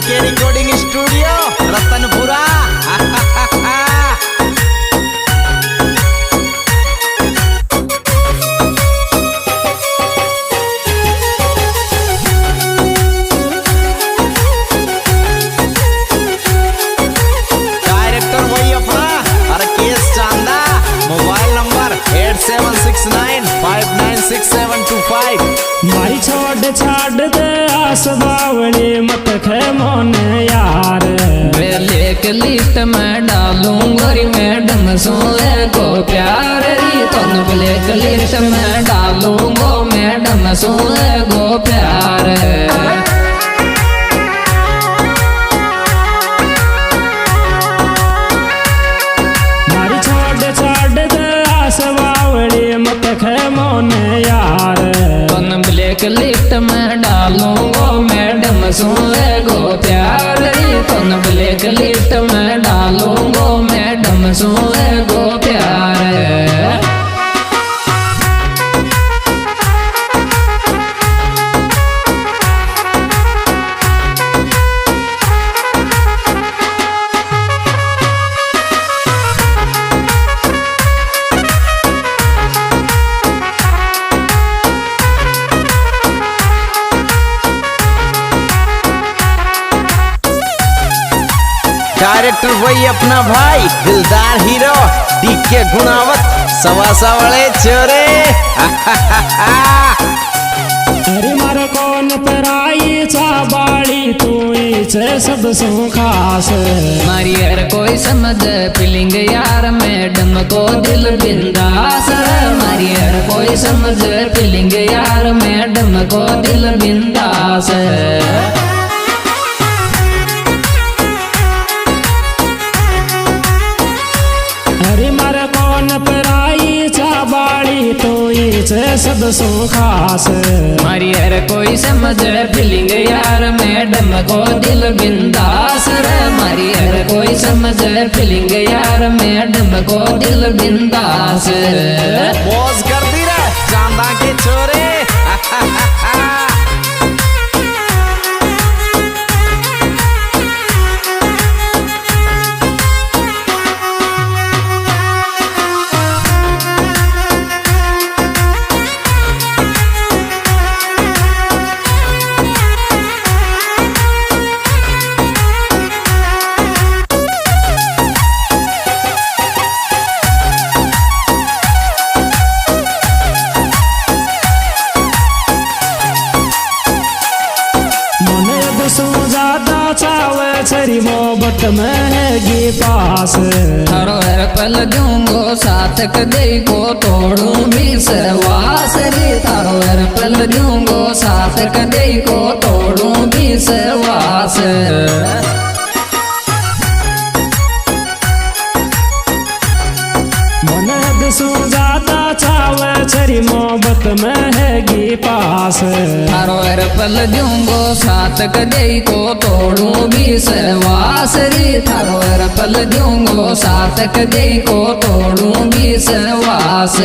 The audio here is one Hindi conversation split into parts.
के रिकॉर्डिंग स्टूडियो रतनपुरा। डायरेक्टर वही अपना राकेश चांदा। Mobile number 8769596725। मारी छोड़ छाड़ दे आस बावली मत खे मोन यार। ब्रेक लिस्ट में डालूंगा री मैडम सोए को प्यार री। तुम ब्रेक लिस्ट में डालूंगा मैडम सोए को प्यार। मारी छोड़ छाड़ दे आस बावली मत खे मोन यार। तुम ब्रेक लिस्ट में डालूंगा मैडम सोए को प्यार री। तुम ब्रेक लिस्ट में डालूंगा मैडम सोए को प्यार। डायरेक्टर वही अपना भाई दिलदार हीरो डीके गुणावत सवासा वाले चोरे। अरे मार कौन पराई चाबाड़ी तू से सब सो खास। मारी हर कोई समझ फीलिंग यार मैडम को दिल बिंदास। मारी हर कोई समझ फीलिंग यार मैडम को दिल बिंदास। अरे मार कौन पराई चाबाड़ी तो से सब सो खास। मारी हर कोई समझ फीलिंग यार मैडम को दिल बिंदास। मारी हर कोई समझ फीलिंग यार मैडम को दिल बिंदास। मौज करती रहे चांदा के छोरे। छरी मोहब्बत में हैगी पास। थारो हर पल दूंगो साथ कदे को तोड़ू भी सरवास रे। थारो हर पल दूंगो साथ कदे को तोड़ू भी सरवास। मन सो जाता चावे छरी मोहब्बत में हैगी पास। थारो हर पल दूंगो साथ कदे को तोड़ू भी सरवास रे। थारो हर पल दूंगो साथ कदे को तोड़ू भी सरवास।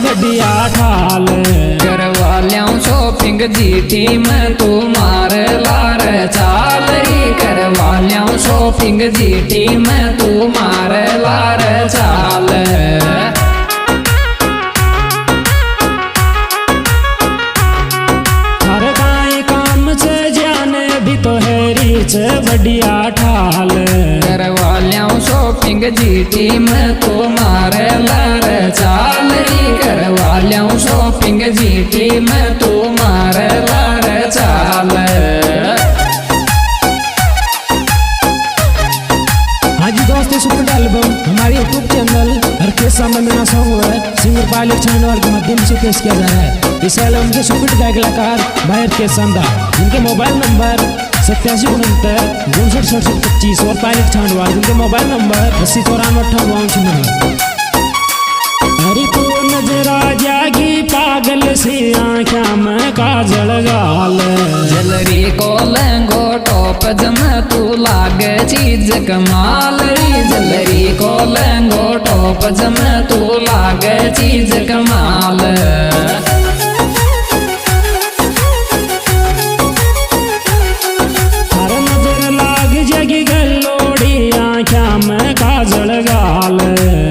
बढ़िया ठाल करवालियां शॉपिंग जीटी में तू मार लार चाल री। करवालियां शॉपिंग जीटी में तू मार लार चाल। हर काई काम से जाने भी तो है रीच बढ़िया ठाल। करवालियां शॉपिंग जीटी में तू मार लार चाल री। करवालियां शॉपिंग जीटी में तू मार लार चाल। हाँ जी दोस्तों, सुपर एल्बम हमारे यूट्यूब चैनल हर के सामने मेरा सॉन्ग है सिंगर पायलट चैनल के माध्यम से पेश किया जा रहा है। इस साल उनके सुपरहिट गायक कलाकार बाहर के शानदार, इनके मोबाइल नंबर 8769 और पायलट छांडवाल, इनके मोबाइल नंबर 809458 हरी तू नजरा जागी पागल सी आँखा में काजल गाल, जलरी को लहंगो टॉप जम तू लागे चीज कमाल री, जलरी को लहंगो टॉप जम तू लागे चीज कमाल। हर नजर लाग जागी गलोड़ी आँखा में काजल गाल,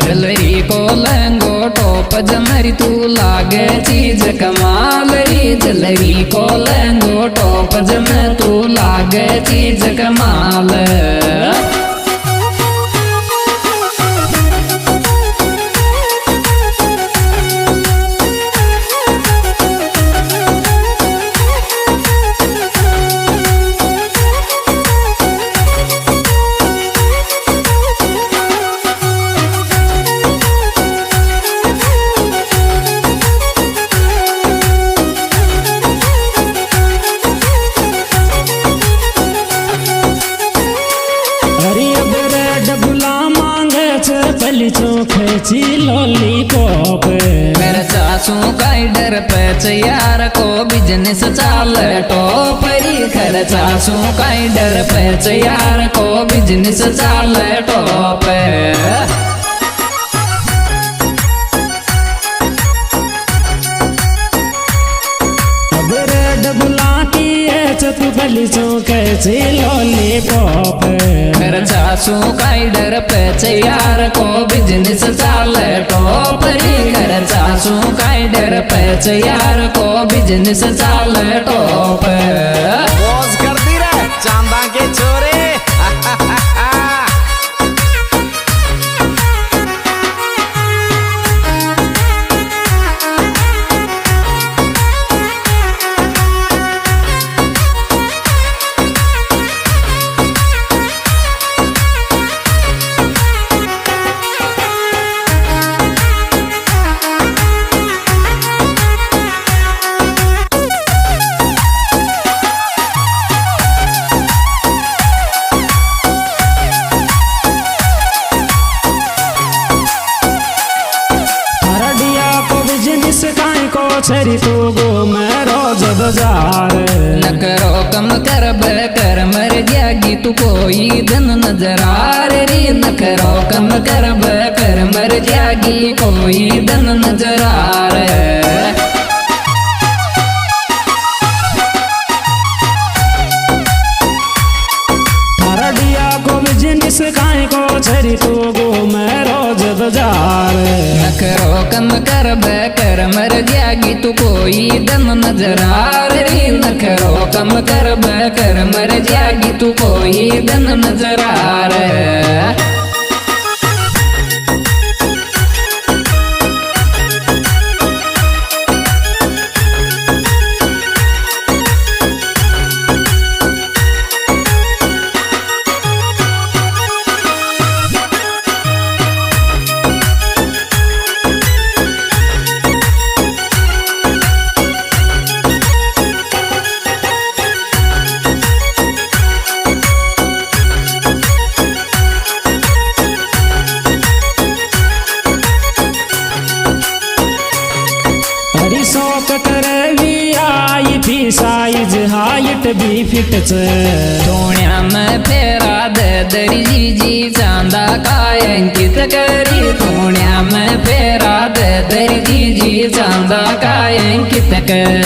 जलरी को लहंगो टॉप जमरी तू लागे चीज कमाल री, जलरी को लहंगो टॉप जम तू लागे चीज कमाल। खेची लॉलीपॉप मेरे सासू का डर पे यार को बिजनेस चाल टॉपरी, खर सासू का डर पे यार को बिजनेस चाल टॉप। अब रेड बुलाती है चतु गली कैसी लॉलीपॉप, मेरे सासू का डर पे यार को बिजनेस चाल टॉपरी, घर सासू का डर पे यार को बिजनेस चाल टॉप। मौज करती रहे चांदा के छोरे। छरी तो गो मैं रोज बाजार, न करो कम कर मर जागी तू कोई दिन नजरार री, न करो कम कर मर जागी कोई दिन नजरार। हरडिया को बिजनेस काहे को छरी तो गो मैं रोज बाजार, न करो कम कर मर जागी तू कोई दिन नजरार री, न करो कम कर मर जागी तू कोई दिन नजरार। साइज हाइट भी फिट सोनिया में फेरा दे दरी जी चांदा का अंकित करी, सोनिया में फेरा दे दरी जी चांदा का अंकित कर।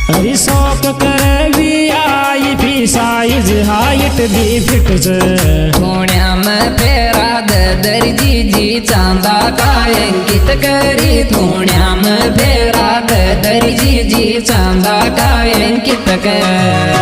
अरे शौक करे भी आई भी साइज हाइट भी फिट सोनिया में फेरा दे दरी जी चांदा का अंकित करी, सोनिया में फेरा दे दरी जी चांदा का अंकित कर।